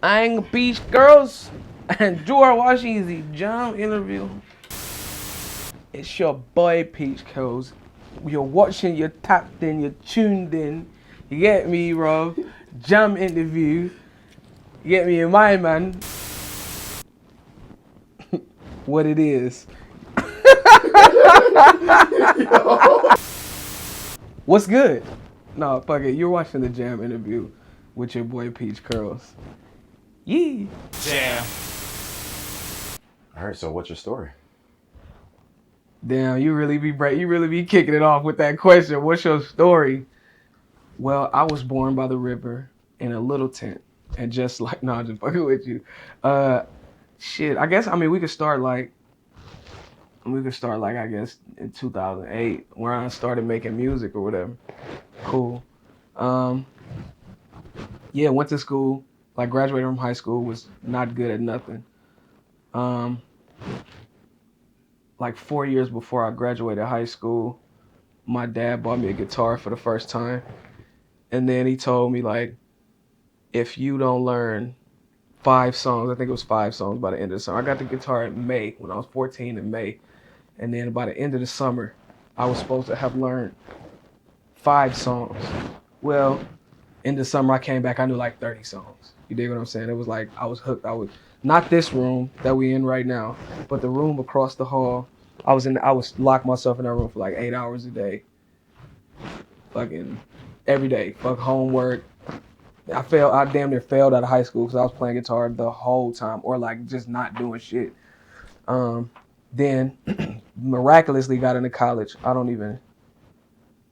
I'm Peachcurls and you are watching the Jam interview. It's your boy Peachcurls. You're watching, you're tapped in, you're tuned in. You get me, bro? Jam interview. You get me in my man. What it is. What's good? No, fuck it. You're watching the Jam interview with your boy Peachcurls. Yeah. Jam. All right, so what's your story? Damn, you really be kicking it off with that question. What's your story? Well, I was born by the river in a little tent, and just like, no, I'm just fucking with you. Shit, I guess, I mean, we could start like, I guess, in 2008, where I started making music or whatever. Cool. Yeah, went to school, like graduated from high school, was not good at nothing. Like 4 years before I graduated high school, my dad bought me a guitar for the first time. And then he told me, like, if you don't learn 5 songs, I think it was 5 songs by the end of the summer. I got the guitar in May, when I was 14 in May. And then by the end of the summer, I was supposed to have learned 5 songs. Well, in the summer I came back, I knew like 30 songs. You dig what I'm saying? It was like, I was hooked. I was, not this room that we in right now, but the room across the hall. I was locked myself in that room for like 8 hours a day. Fucking every day. Fuck homework. I damn near failed out of high school because I was playing guitar the whole time, or like just not doing shit. Then miraculously got into college.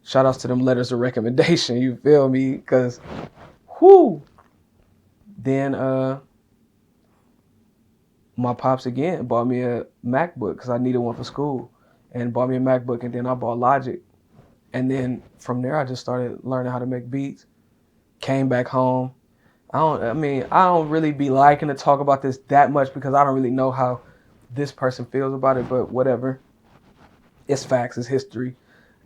Shout outs to them letters of recommendation, you feel me? Cause whoo. Then my pops again bought me a MacBook because I needed one for school, and bought me a MacBook, and then I bought Logic. And then from there I just started learning how to make beats. Came back home. I don't really be liking to talk about this that much because I don't really know how this person feels about it, but whatever. It's facts, it's history.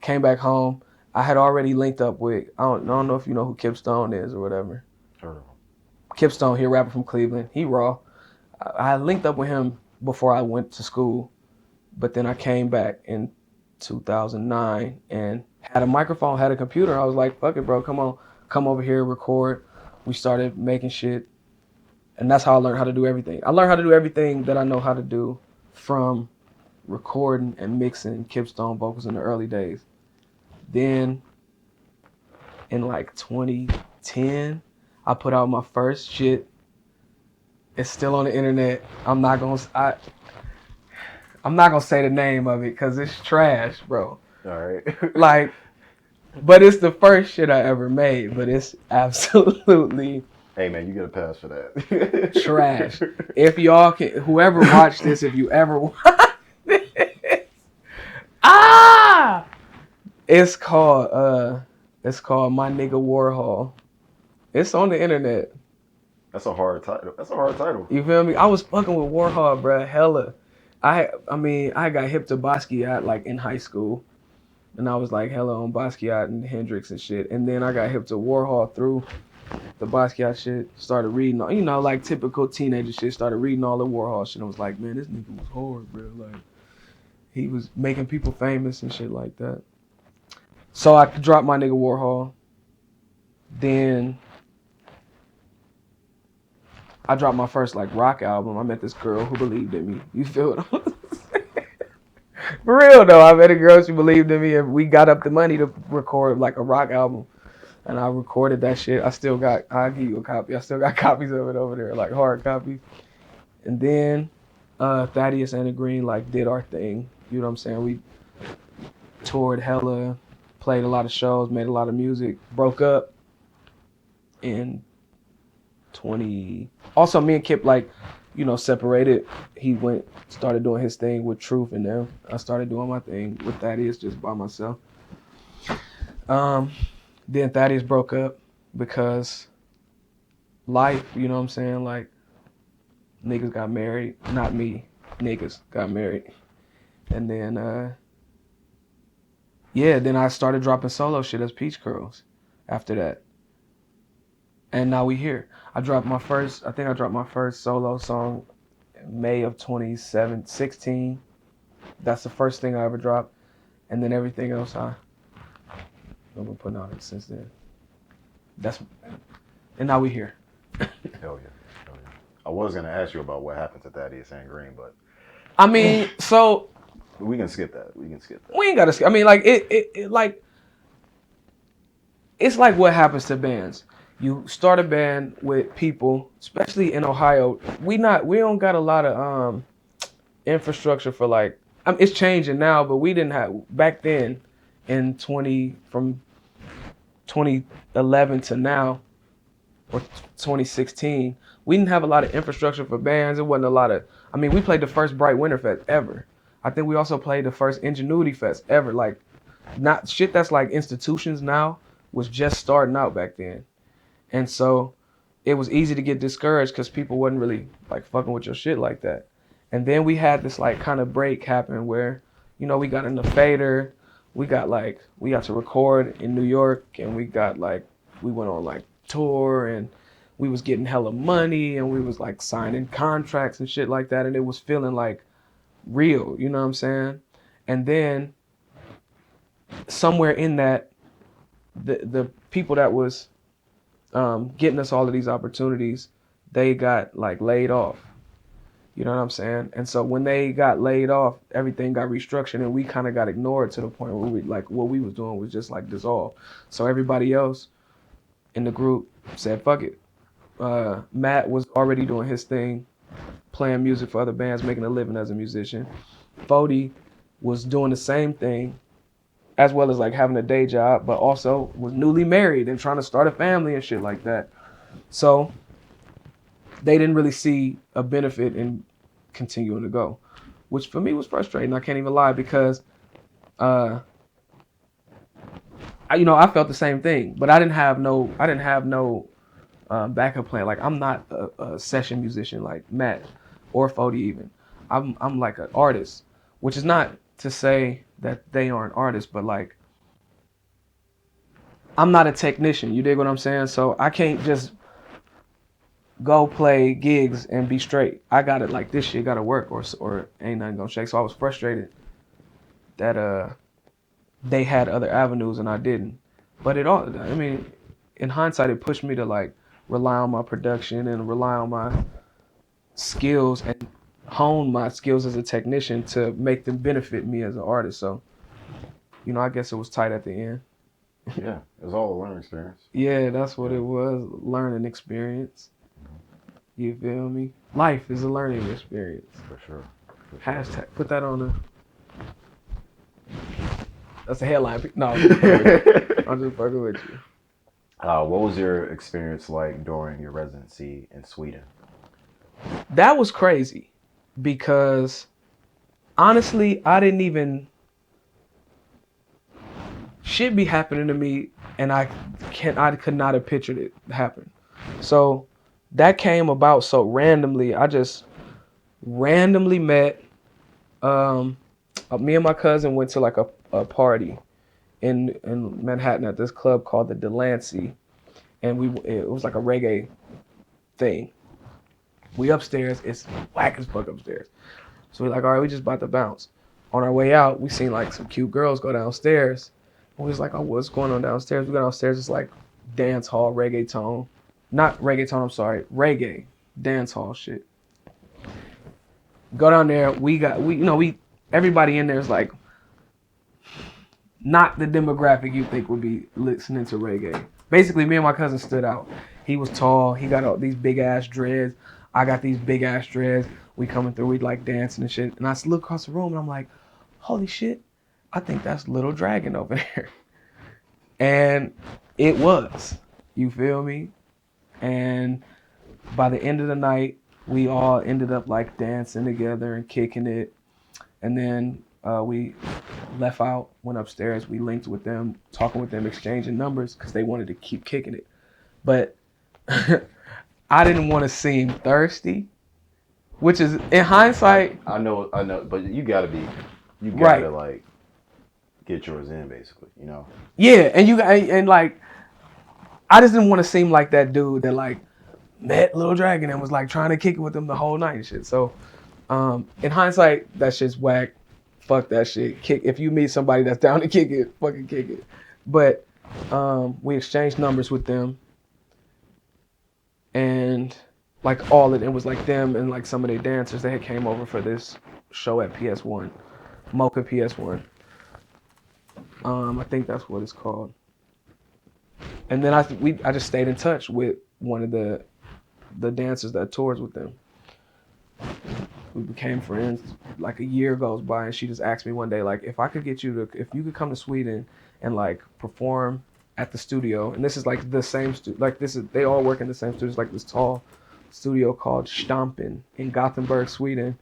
Came back home. I had already linked up with, I don't know if you know who Kipp Stone is or whatever. Sure. Kipp Stone, he a rapper from Cleveland. He raw. I linked up with him before I went to school, but then I came back in 2009 and had a microphone, had a computer. I was like, fuck it, bro, come over here, record. We started making shit, and that's how I learned how to do everything. I learned how to do everything that I know how to do from recording and mixing Kipp Stone vocals in the early days. Then in like 2010, I put out my first shit. It's still on the internet. I'm not gonna say the name of it because it's trash, bro. All right. Like, but it's the first shit I ever made, but it's absolutely Hey man, you get a pass for that. trash. If y'all can, whoever watched this, if you ever watched this, it's called My Nigga Warhol. It's on the internet. That's a hard title. You feel me? I was fucking with Warhol, bruh, hella. I got hip to Basquiat like in high school. And I was like hella on Basquiat and Hendrix and shit. And then I got hip to Warhol through the Basquiat shit. Started reading, like typical teenager shit. Started reading all the Warhol shit. I was like, man, this nigga was hard, bro. Like, he was making people famous and shit like that. So I dropped My Nigga Warhol. Then I dropped my first like rock album. I met this girl who believed in me. You feel what I'm saying? For real though, I met a girl, she believed in me, and we got up the money to record like a rock album. And I recorded that shit. I'll give you a copy. I still got copies of it over there, like hard copies. And then Thaddeus Anna Greene like did our thing. You know what I'm saying? We toured hella, played a lot of shows, made a lot of music, broke up in 20. Also, me and Kipp separated. He started doing his thing with Truth and them. I started doing my thing with Thaddeus just by myself. Then Thaddeus broke up because life, you know what I'm saying? Like, niggas got married. Not me. Niggas got married. And then, then I started dropping solo shit as Peachcurls after that. And now we here. I think I dropped my first solo song in May of 2016. That's the first thing I ever dropped. And then everything else I've been putting out since then. And now we here. Hell yeah. Hell yeah. I was going to ask you about what happened to Thaddeus Anna Greene, but I mean, so we can skip that. We ain't gotta skip. I mean, like it's like what happens to bands. You start a band with people, especially in Ohio. We don't got a lot of infrastructure for like. I mean, it's changing now, but we didn't have back then. From 2011 to now, or 2016, we didn't have a lot of infrastructure for bands. It wasn't a lot of. I mean, we played the first Bright Winter Fest ever. I think we also played the first Ingenuity Fest ever. Like, not shit that's like institutions now was just starting out back then. And so it was easy to get discouraged because people wasn't really like fucking with your shit like that. And then we had this like kind of break happen where, you know, we got in the fader, we got to record in New York, and we went on like tour, and we was getting hella money, and we was like signing contracts and shit like that, and it was feeling like real, you know what I'm saying? And then somewhere in that, the people that was getting us all of these opportunities, they got like laid off. You know what I'm saying? And so when they got laid off, everything got restructured, and we kind of got ignored to the point where we like what we was doing was just like dissolved. So everybody else in the group said, fuck it. Matt was already doing his thing, playing music for other bands, making a living as a musician. Fody was doing the same thing, as well as like having a day job, but also was newly married and trying to start a family and shit like that. So they didn't really see a benefit in continuing to go, which for me was frustrating. I can't even lie, because I felt the same thing, but I didn't have no backup plan. Like, I'm not a session musician like Matt or Fody even. I'm like an artist, which is not to say that they aren't artists, but like, I'm not a technician. You dig what I'm saying? So I can't just go play gigs and be straight. I got it like this shit got to work, or ain't nothing gonna shake. So I was frustrated that they had other avenues and I didn't. But in hindsight, it pushed me to like rely on my production and rely on my skills and hone my skills as a technician to make them benefit me as an artist. So, I guess it was tight at the end. Yeah, it was all a learning experience. Yeah, that's what it was. Learning experience. You feel me? Life is a learning experience. For sure. Hashtag. Put that on the. That's a headline. No, I'm just fucking with you. What was your experience like during your residency in Sweden? That was crazy, because honestly, I didn't even. Shit be happening to me, and I could not have pictured it happen. So that came about so randomly. I just randomly met. Me and my cousin went to like a party in Manhattan at this club called the Delancey, and it was like a reggae thing. We upstairs, it's whack as fuck upstairs. So we're like, all right, we just about to bounce. On our way out, we seen like some cute girls go downstairs. We was like, oh, what's going on downstairs? We go downstairs, it's like dance hall, reggaeton. Not reggaeton, I'm sorry, reggae, dance hall shit. Go down there, everybody in there is like, not the demographic you think would be listening to reggae. Basically, me and my cousin stood out. He was tall, he got all these big ass dreads. I got these big ass dreads. We coming through, we like dancing and shit. And I look across the room and I'm like, holy shit, I think that's Little Dragon over there. And it was, you feel me? And by the end of the night, we all ended up like dancing together and kicking it. And then we left out, went upstairs, we linked with them, talking with them, exchanging numbers because they wanted to keep kicking it. But I didn't want to seem thirsty, which is, in hindsight. I know, but you gotta right. Like get yours in, basically, Yeah, and I just didn't want to seem like that dude that like met Lil Dragon and was like trying to kick it with him the whole night and shit. So in hindsight, that shit's whack. Fuck that shit. If you meet somebody that's down to kick it, fucking kick it. But we exchanged numbers with them, and like all it was like them and like some of their dancers. They had came over for this show at PS1, Mocha PS1. I think that's what it's called. And then I just stayed in touch with one of the dancers that tours with them. We became friends. Like a year goes by, and she just asked me one day, like, if you could come to Sweden and like perform at the studio. And this is like the same they all work in the same studio. It's like this tall studio called Stampen in Gothenburg, Sweden,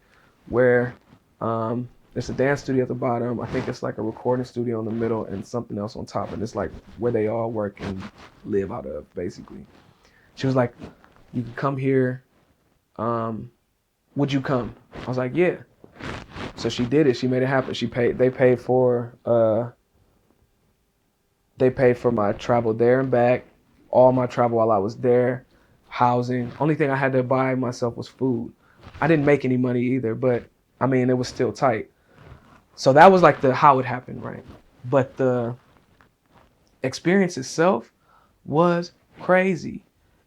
where there's a dance studio at the bottom. I think it's like a recording studio in the middle and something else on top. And it's like where they all work and live out of, basically. She was like, you can come here. Would you come? I was like, yeah. So she did it. She made it happen. They paid for my travel there and back, all my travel while I was there, housing. Only thing I had to buy myself was food. I didn't make any money either, but I mean, it was still tight. So that was like how it happened, right? But the experience itself was crazy.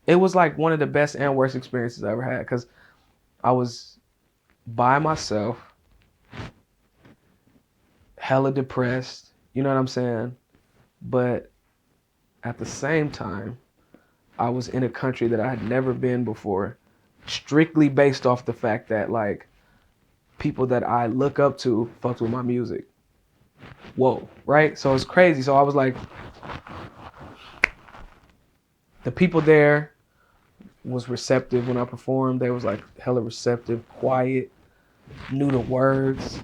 It was like one of the best and worst experiences I ever had, because I was by myself, hella depressed, you know what I'm saying? But at the same time, I was in a country that I had never been before, strictly based off the fact that like people that I look up to fucked with my music. Whoa, right? So it's crazy. So I was like, the people there was receptive when I performed. They was like hella receptive, quiet, knew the words.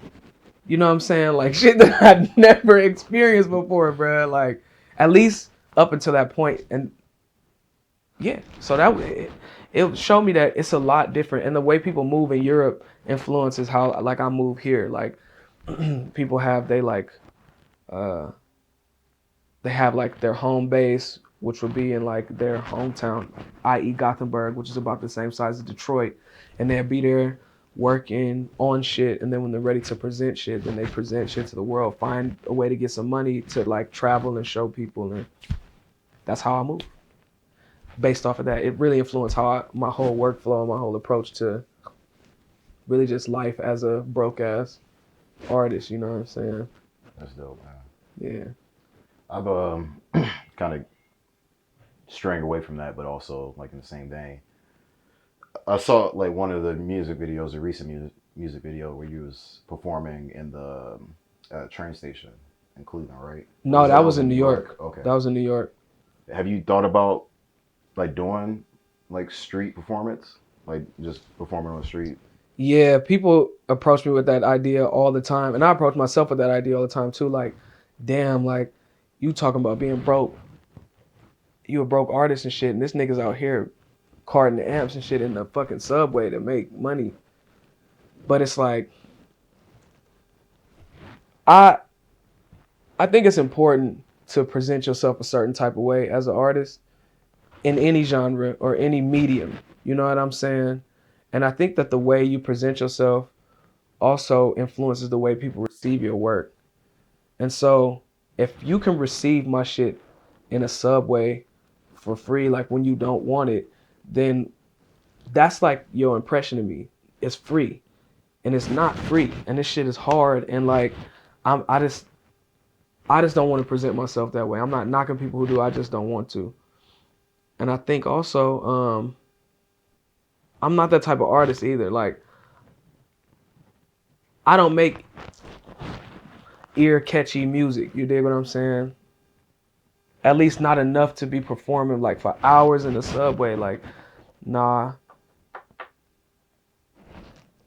You know what I'm saying? Like shit that I'd never experienced before, bro. Like at least up until that point. And yeah, so it showed me that it's a lot different. And the way people move in Europe influences how like I move here. Like people have they have like their home base, which would be in like their hometown, i.e. Gothenburg, which is about the same size as Detroit. And they'll be there working on shit. And then when they're ready to present shit, then they present shit to the world, find a way to get some money to like travel and show people. And that's how I move. Based off of that, it really influenced my whole workflow, my whole approach to really just life as a broke ass artist, you know what I'm saying? That's dope, man. Yeah. I've kind of straying away from that, but also like in the same vein. I saw like one of the music videos, a recent music video where you was performing in the train station in Cleveland, right? No, that was in New York. Okay. That was in New York. Have you thought about like doing like street performance, like just performing on the street? Yeah, people approach me with that idea all the time, and I approach myself with that idea all the time too. Like, damn, like you talking about being broke, you a broke artist and shit, and this nigga's out here carting the amps and shit in the fucking subway to make money. But it's like, I think it's important to present yourself a certain type of way as an artist in any genre or any medium. You know what I'm saying? And I think that the way you present yourself also influences the way people receive your work. And so if you can receive my shit in a subway for free, like when you don't want it, then that's like your impression of me. It's free. And it's not free. And this shit is hard. And like, I just don't want to present myself that way. I'm not knocking people who do. I just don't want to. And I think also, I'm not that type of artist either. Like, I don't make ear catchy music. You dig what I'm saying? At least not enough to be performing like for hours in the subway. Like, nah.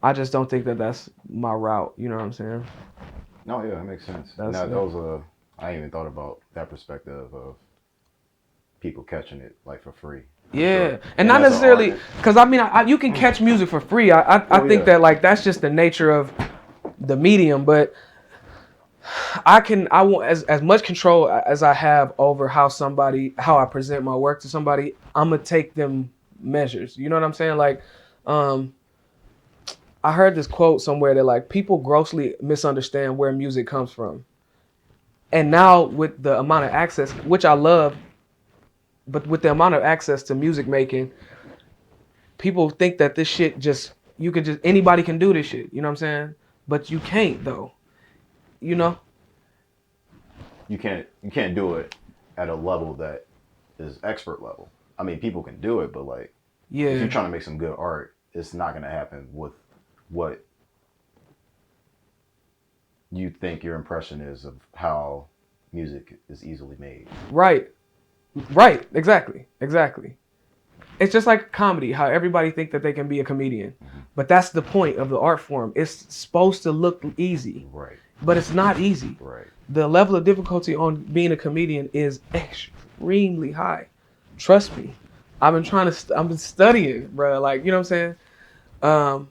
I just don't think that that's my route. You know what I'm saying? No, yeah, that makes sense. I ain't even thought about that perspective of people catching it like for free. Yeah, sure. And not necessarily because I mean you can catch music for free. I think that like that's just the nature of the medium. But I want as much control as I have over how I present my work to somebody. I'm gonna take them measures. You know what I'm saying? Like, um, I heard this quote somewhere that like people grossly misunderstand where music comes from, and now with the amount of access, which I love, but with the amount of access to music making, people think that this shit just anybody can do this shit. You know what I'm saying? But you can't though. You know? You can't do it at a level that is expert level. I mean, people can do it, but like if Yeah. you're trying to make some good art, it's not going to happen with what you think your impression is of how music is easily made. Right. Right. Exactly. Exactly. It's just like comedy, how everybody think that they can be a comedian. But that's the point of the art form. It's supposed to look easy. Right. But it's not easy. Right. The level of difficulty on being a comedian is extremely high. Trust me. I've been studying, bro. Like, you know what I'm saying?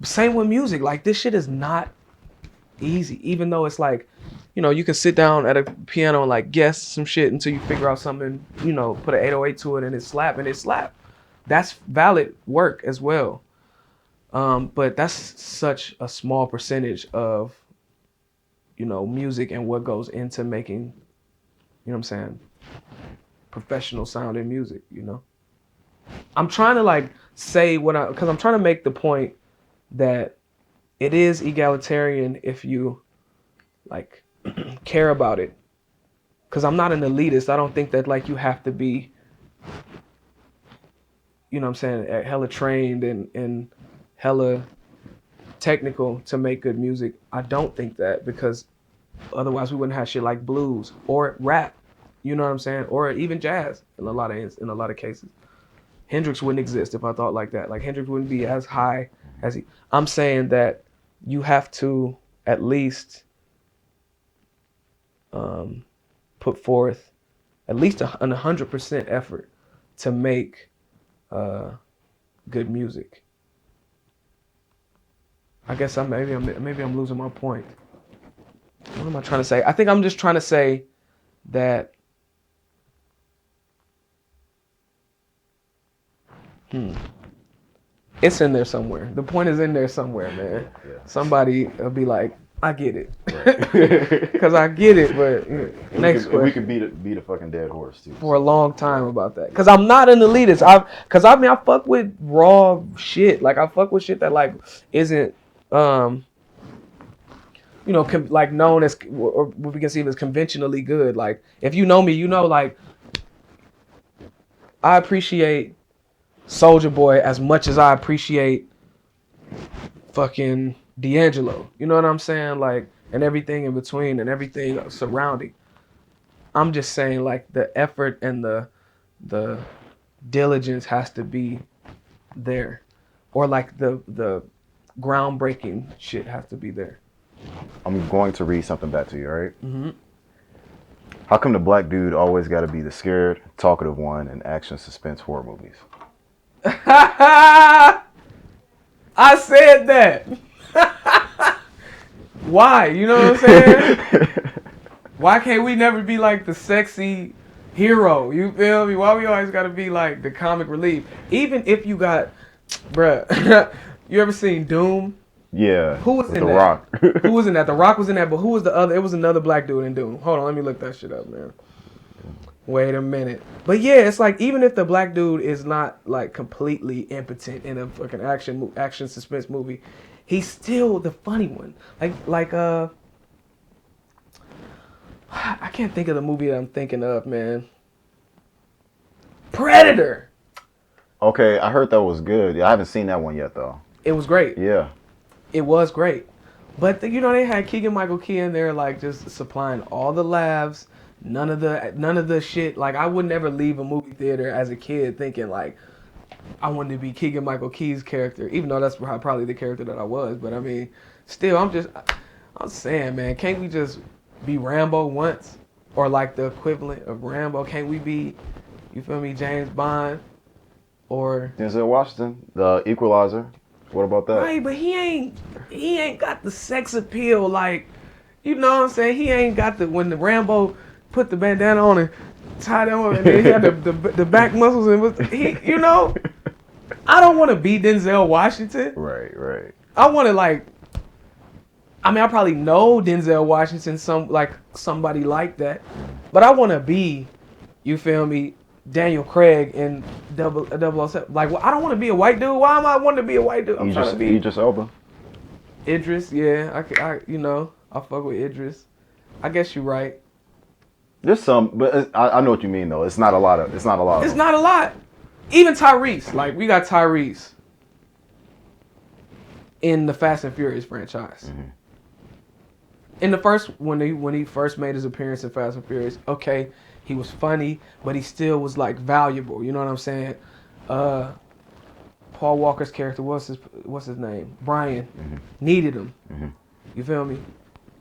Same with music. Like, this shit is not easy. Even though it's like, you can sit down at a piano and like guess some shit until you figure out something, put an 808 to it and it slap. That's valid work as well. But that's such a small percentage of, music and what goes into making, what I'm saying, professional sounding music, I'm trying to like say because I'm trying to make the point that it is egalitarian if you like care about it. Because I'm not an elitist. I don't think that like you have to be, what I'm saying, hella trained and hella technical to make good music. I don't think that, because otherwise we wouldn't have shit like blues or rap, you know what I'm saying, or even jazz in a lot of cases. Hendrix wouldn't exist if I thought like that. Like Hendrix wouldn't be as high as he. I'm saying that you have to at least put forth at least a 100% effort to make good music. I guess maybe I'm losing my point. What am I trying to say? I think I'm just trying to say that it's in there somewhere. The point is in there somewhere, man. Yeah. Somebody will be like, I get it. Because I get it, but next question. We could beat a fucking dead horse, too. For a long time about that. Because I'm not an elitist. I fuck with raw shit. Like, I fuck with shit that, like, isn't, like, known as, or what we can see as conventionally good. Like, if you know me, like, I appreciate Soulja Boy as much as I appreciate fucking D'Angelo. You know what I'm saying? Like, and everything in between and everything surrounding. I'm just saying, like, the effort and the diligence has to be there. Or like the groundbreaking shit has to be there. I'm going to read something back to you, all right? Mm-hmm. How come the black dude always got to be the scared, talkative one in action, suspense, horror movies? I said that. Why? You know what I'm saying? Why can't we never be like the sexy hero? You feel me? Why we always gotta be like the comic relief? Even if you got, bruh, you ever seen Doom? Yeah. Who was in The that? Rock. Who was in that? The Rock was in that, but who was the other? It was another black dude in Doom. Hold on, let me look that shit up, man. Wait a minute. But yeah, it's like, even if the black dude is not like completely impotent in a fucking action suspense movie, he's still the funny one. I can't think of the movie that I'm thinking of, man. Predator. Okay, I heard that was good. I haven't seen that one yet, though. It was great. Yeah. It was great. But they had Keegan-Michael Key in there, like, just supplying all the laughs. None of the shit. Like, I would never leave a movie theater as a kid thinking like I wanted to be Keegan-Michael Key's character, even though that's probably the character that I was. But I mean, still, I'm saying, man, can't we just be Rambo once, or like the equivalent of Rambo? Can't we be, you feel me, James Bond, or Denzel Washington, the Equalizer? What about that? Right, but he ain't got the sex appeal like You know what I'm saying? He ain't got when the Rambo put the bandana on and tied him up, and then he had the back muscles and you know. I don't want to be Denzel Washington. Right, right. I want to I mean, I probably know Denzel Washington, somebody like that, but I want to be, you feel me, Daniel Craig in 007. Like, well, I don't want to be a white dude. Why am I wanting to be a white dude? I'm trying to be Idris Elba. Idris. Yeah, I fuck with Idris. I guess you're right. There's some, but I know what you mean though. It's not a lot of. It's not a lot. It's not a lot. Even Tyrese. Like, we got Tyrese in the Fast and Furious franchise. Mm-hmm. In the first, when he first made his appearance in Fast and Furious, okay, he was funny, but he still was like valuable. You know what I'm saying? Paul Walker's character, what's his name? Brian, needed him. Mm-hmm. You feel me?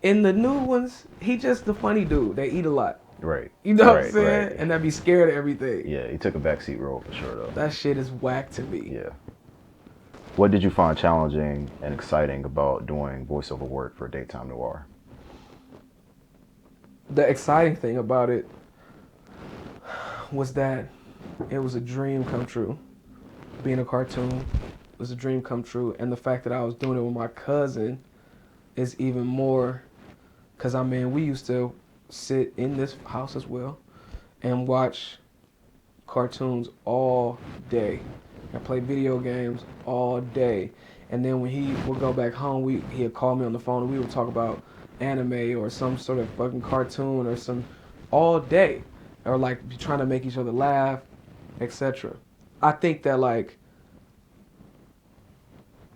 In the new ones, he just the funny dude. They eat a lot. Right. You know what I'm saying? Right. And that be scared of everything. Yeah, he took a backseat role for sure though. That shit is whack to me. Yeah. What did you find challenging and exciting about doing voiceover work for Daytime Noir? The exciting thing about it was that it was a dream come true. Being a cartoon was a dream come true, and the fact that I was doing it with my cousin is even more, because I mean, we used to sit in this house as well and watch cartoons all day and play video games all day. And then when he would go back home, he'd call me on the phone and we would talk about anime or some sort of fucking cartoon or some all day, or like trying to make each other laugh, etc. I think that like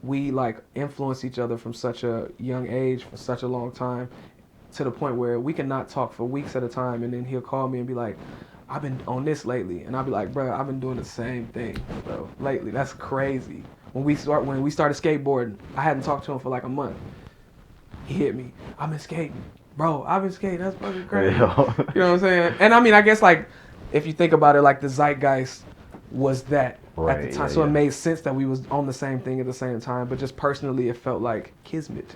we like influence each other from such a young age for such a long time, to the point where we can not talk for weeks at a time, and then he'll call me and be like, I've been on this lately, and I'll be like, bro, I've been doing the same thing, bro, lately. That's crazy. When we started skateboarding, I hadn't talked to him for like a month. He hit me. I've been skating, bro. I've been skating. That's fucking crazy. You know what I'm saying? And I mean, I guess like if you think about it, like the zeitgeist was that at the time, so it made sense that we was on the same thing at the same time. But just personally, it felt like kismet.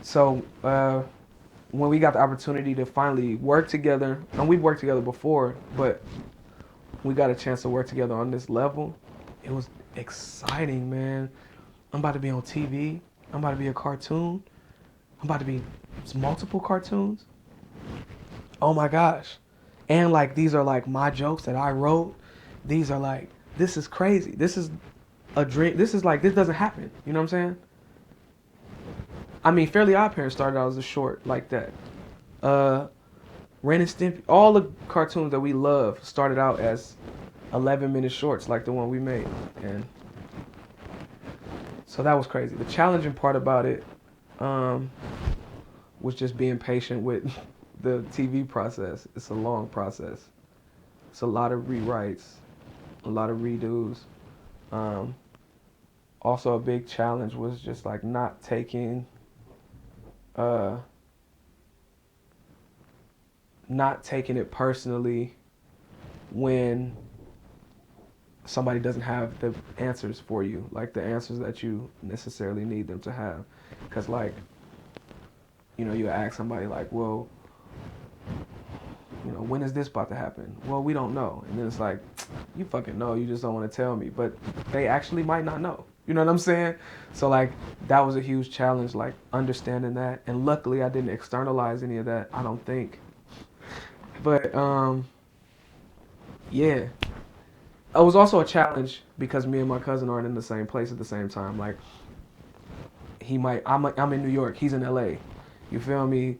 So when we got the opportunity to finally work together, and we've worked together before, but we got a chance to work together on this level, it was exciting, man. I'm about to be on TV. I'm about to be a cartoon. I'm about to be multiple cartoons. Oh my gosh. And like, these are like my jokes that I wrote. These are like, this is crazy. This is a dream. This is like, this doesn't happen. You know what I'm saying? I mean, Fairly Odd Parents started out as a short like that. Ren and Stimpy, all the cartoons that we love started out as 11-minute shorts like the one we made. And so that was crazy. The challenging part about it was just being patient with the TV process. It's a long process. It's a lot of rewrites, a lot of redos. Also a big challenge was just like not taking it personally when somebody doesn't have the answers for you, like the answers that you necessarily need them to have. Because like, you know, you ask somebody like, well, you know, when is this about to happen? Well, we don't know. And then it's like, you fucking know, you just don't want to tell me. But they actually might not know. You know what I'm saying? So like, that was a huge challenge, like understanding that. And luckily I didn't externalize any of that, I don't think. But yeah. It was also a challenge because me and my cousin aren't in the same place at the same time. Like, I'm in New York, he's in LA. You feel me?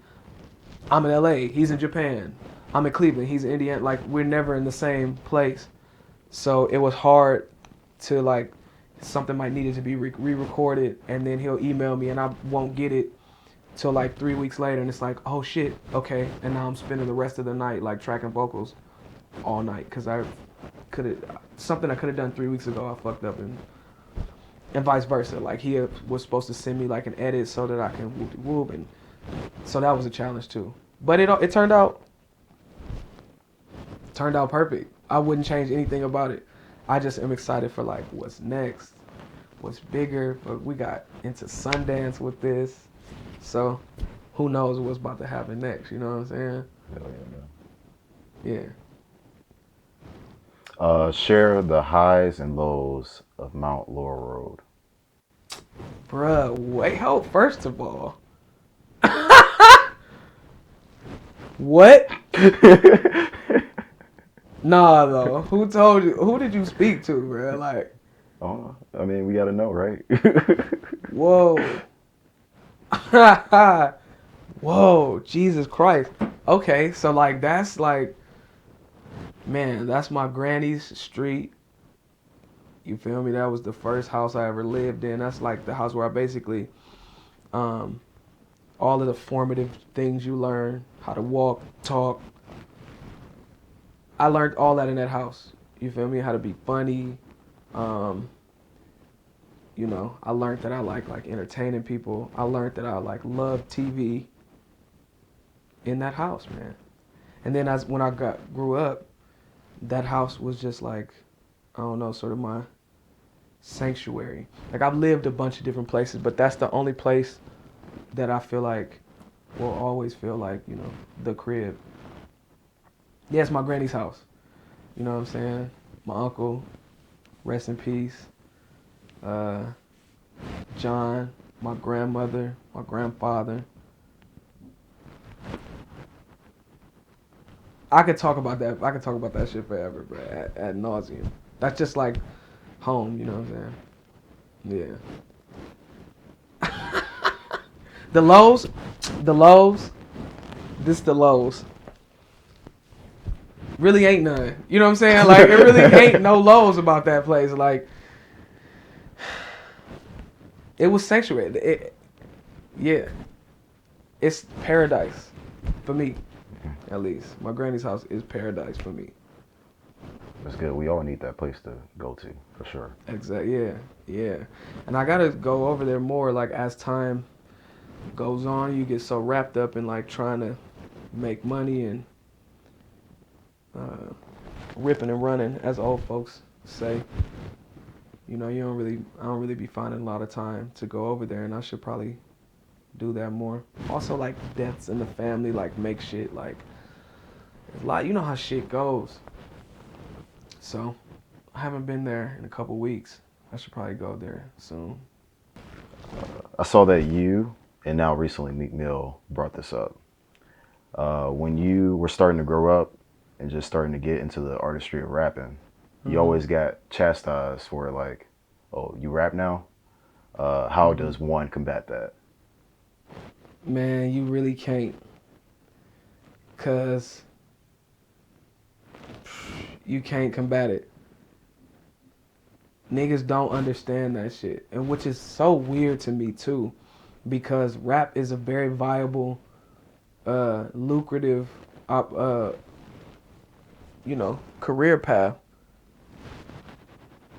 I'm in LA, he's in Japan. I'm in Cleveland, he's in Indiana. Like, we're never in the same place. So it was hard to like, something might needed to be re-recorded, and then he'll email me and I won't get it till like 3 weeks later, and it's like, oh shit, okay. And now I'm spending the rest of the night like tracking vocals all night, because something I could have done 3 weeks ago, I fucked up, and vice versa. Like, he was supposed to send me like an edit so that I can whoop, and so that was a challenge too. But it turned out perfect. I wouldn't change anything about it. I just am excited for like what's next, what's bigger. But we got into Sundance with this, so who knows what's about to happen next? You know what I'm saying? Hell yeah, Yeah. man. Share the highs and lows of Mount Laurel Road. Bruh, wait, hold, first of all. What? Nah, though. Who told you? Who did you speak to, bruh? Like, Oh, I mean, we gotta know, right? whoa. Whoa, Jesus Christ. Okay, so like that's like, man, that's my granny's street. You feel me? That was the first house I ever lived in. That's like the house where I basically, um, all of the formative things you learn, how to walk, talk. I learned all that in that house. You feel me? How to be funny. Um, I learned that I like entertaining people. I learned that I like love TV in that house, man. And then as when I grew up, that house was just like, I don't know, sort of my sanctuary. Like I've lived a bunch of different places, but that's the only place that I feel like will always feel like, the crib. Yeah, it's my granny's house. You know what I'm saying? My uncle, rest in peace. Uh, John, my grandmother, my grandfather. I could talk about that. I could talk about that shit forever, bro. Ad nauseum. That's just like home. You know what I'm saying? Yeah. The lows, the lows. This the lows. Really ain't none. You know what I'm saying? Like it really ain't no lows about that place. Like it was sanctuary. Yeah, it's paradise for me, at least. My granny's house is paradise for me. That's good. We all need that place to go to, for sure. Exactly. Yeah, yeah. And I gotta go over there more. Like as time goes on, you get so wrapped up in like trying to make money and ripping and running, as old folks say. I don't really be finding a lot of time to go over there, and I should probably do that more. Also, like deaths in the family, like make shit like a lot. You know how shit goes. So I haven't been there in a couple weeks. I should probably go there soon. I saw that you and now recently Meek Mill brought this up. When you were starting to grow up and just starting to get into the artistry of rapping, you always got chastised for like, oh, you rap now? How does one combat that? Man, you really can't. Cause you can't combat it. Niggas don't understand that shit. And which is so weird to me too. Because rap is a very viable, lucrative, career path.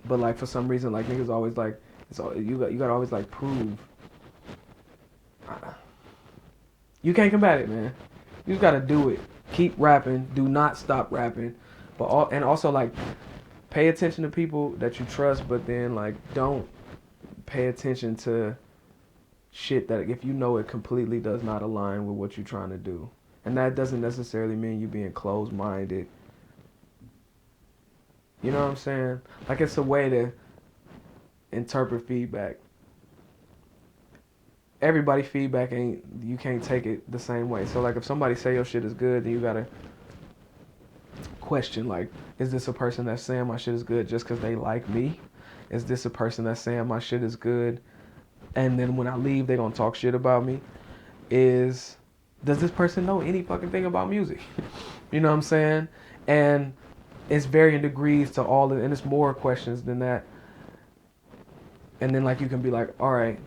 But like for some reason, like niggas always like, you gotta always like prove. You can't combat it, man. You just gotta do it. Keep rapping. Do not stop rapping. And also like pay attention to people that you trust, but then like don't pay attention to shit that if you know it completely does not align with what you're trying to do. And that doesn't necessarily mean you being closed-minded. You know what I'm saying? Like it's a way to interpret feedback. Everybody feedback you can't take it the same way. So like if somebody say your shit is good, then you gotta question like, is this a person that's saying my shit is good just because they like me? Is this a person that's saying my shit is good and then when I leave they gonna talk shit about me? Does this person know any fucking thing about music? You know what I'm saying? And it's varying degrees to all and it's more questions than that. And then like you can be like, all right,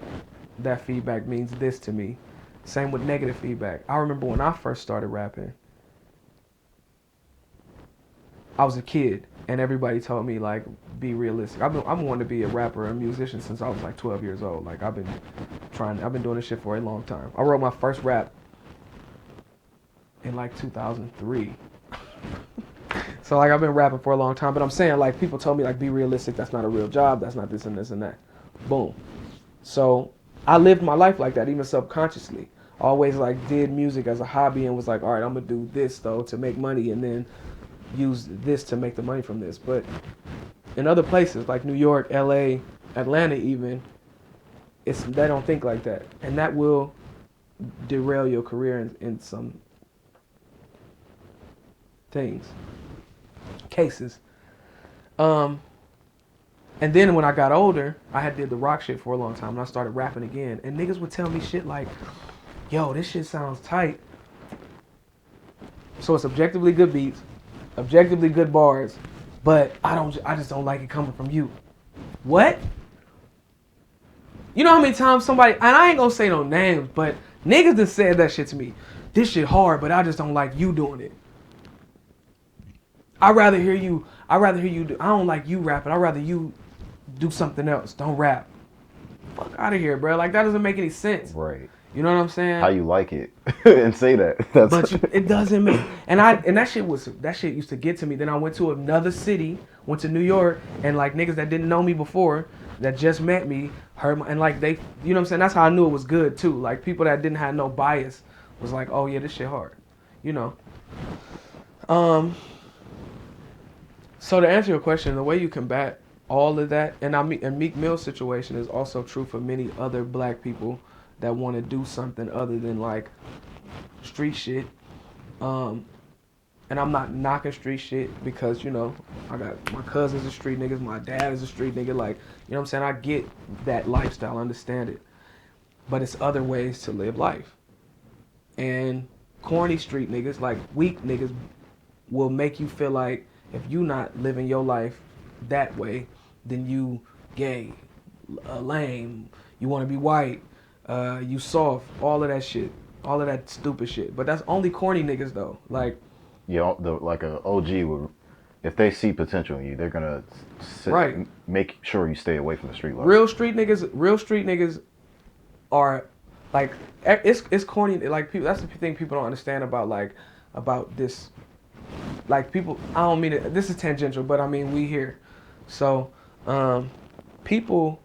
that feedback means this to me. Same with negative feedback. I remember when I first started rapping, I was a kid and everybody told me like, be realistic. I've been wanting to be a rapper, a musician since I was like 12 years old. Like I've been doing this shit for a long time. I wrote my first rap in like 2003. So like I've been rapping for a long time, but I'm saying like people told me like be realistic, that's not a real job, that's not this and this and that. Boom. So I lived my life like that, even subconsciously. always like did music as a hobby and was like, all right, I'm gonna do this though to make money and then use this to make the money from this. But in other places like New York, LA, Atlanta even, they don't think like that. And that will derail your career in some cases. And then when I got older, I had did the rock shit for a long time and I started rapping again. And niggas would tell me shit like, yo, this shit sounds tight. So it's objectively good beats, objectively good bars, but I just don't like it coming from you. What? You know how many times somebody, and I ain't gonna say no names, but niggas just said that shit to me. This shit hard, but I just don't like you doing it. I'd rather hear you do, I don't like you rapping. I'd rather you do something else. Don't rap. Fuck out of here, bro. Like, that doesn't make any sense. Right. You know what I'm saying? How you like it and say that. It doesn't make. And that shit used to get to me. Then I went to another city, went to New York, and like niggas that didn't know me before, that just met me, heard my, and like they, you know what I'm saying? That's how I knew it was good too. Like people that didn't have no bias was like, oh yeah, this shit hard. You know. So to answer your question, the way you combat all of that, and Meek Mill's situation is also true for many other black people that want to do something other than like street shit. And I'm not knocking street shit because, you know, I got my cousins are street niggas, my dad is a street nigga. Like, you know what I'm saying? I get that lifestyle, I understand it. But it's other ways to live life. And corny street niggas, like weak niggas, will make you feel like if you not living your life that way, then you gay, lame, you want to be white, you soft, all of that shit, all of that stupid shit. But that's only corny niggas though. Like, yeah, like a OG would, if they see potential in you, they're gonna right. Make sure you stay away from the street life. Real street niggas are like, it's corny. Like people, that's the thing people don't understand about this. Like people, I don't mean it. This is tangential, but I mean we here. So, people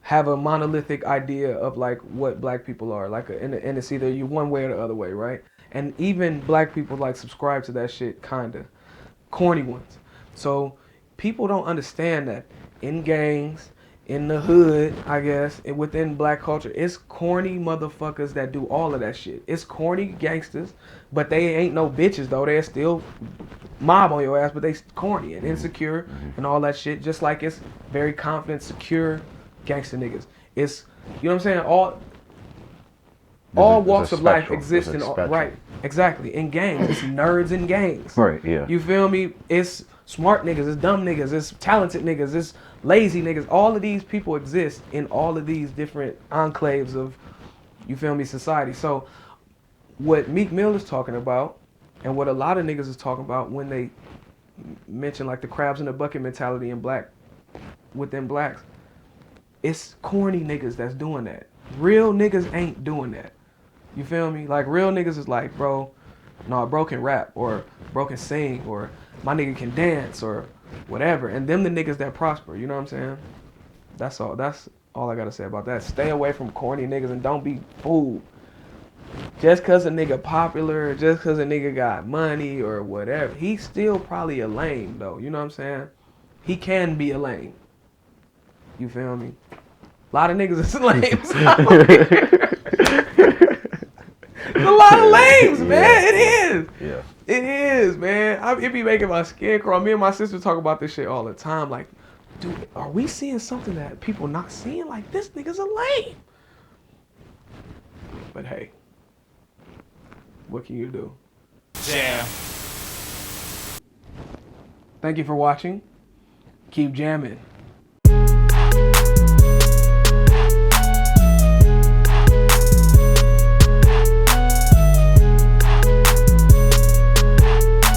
have a monolithic idea of like what black people are, like, and it's either you one way or the other way, right? And even black people like subscribe to that shit, kinda corny ones. So people don't understand that in gangs, in the hood, I guess, and within black culture, it's corny motherfuckers that do all of that shit. It's corny gangsters, but they ain't no bitches though. They're still mob on your ass, but they corny and insecure and all that shit. Just like it's very confident, secure gangster niggas. It's, you know what I'm saying? All walks of life exist in all, right? Exactly. In gangs, it's nerds in gangs. Right. Yeah. You feel me? It's smart niggas, it's dumb niggas, it's talented niggas, it's lazy niggas. All of these people exist in all of these different enclaves of, you feel me, society. So what Meek Mill is talking about, and what a lot of niggas is talking about when they mention like the crabs in the bucket mentality within blacks, it's corny niggas that's doing that. Real niggas ain't doing that. You feel me? Like real niggas is like, bro, no, bro can rap, or bro can sing, or my nigga can dance, or whatever. And them the niggas that prosper, you know what I'm saying? That's all I gotta say about that. Stay away from corny niggas and don't be fooled. Just cause a nigga popular, just cause a nigga got money or whatever, he's still probably a lame though, you know what I'm saying? He can be a lame. You feel me? A lot of niggas is lames. It's a lot of lames, man. Yeah. It is. Yeah. It is, man. It be making my skin crawl. Me and my sister talk about this shit all the time. Like, dude, are we seeing something that people not seeing? Like, this nigga's a lame. But hey, what can you do? Jam. Thank you for watching. Keep jamming.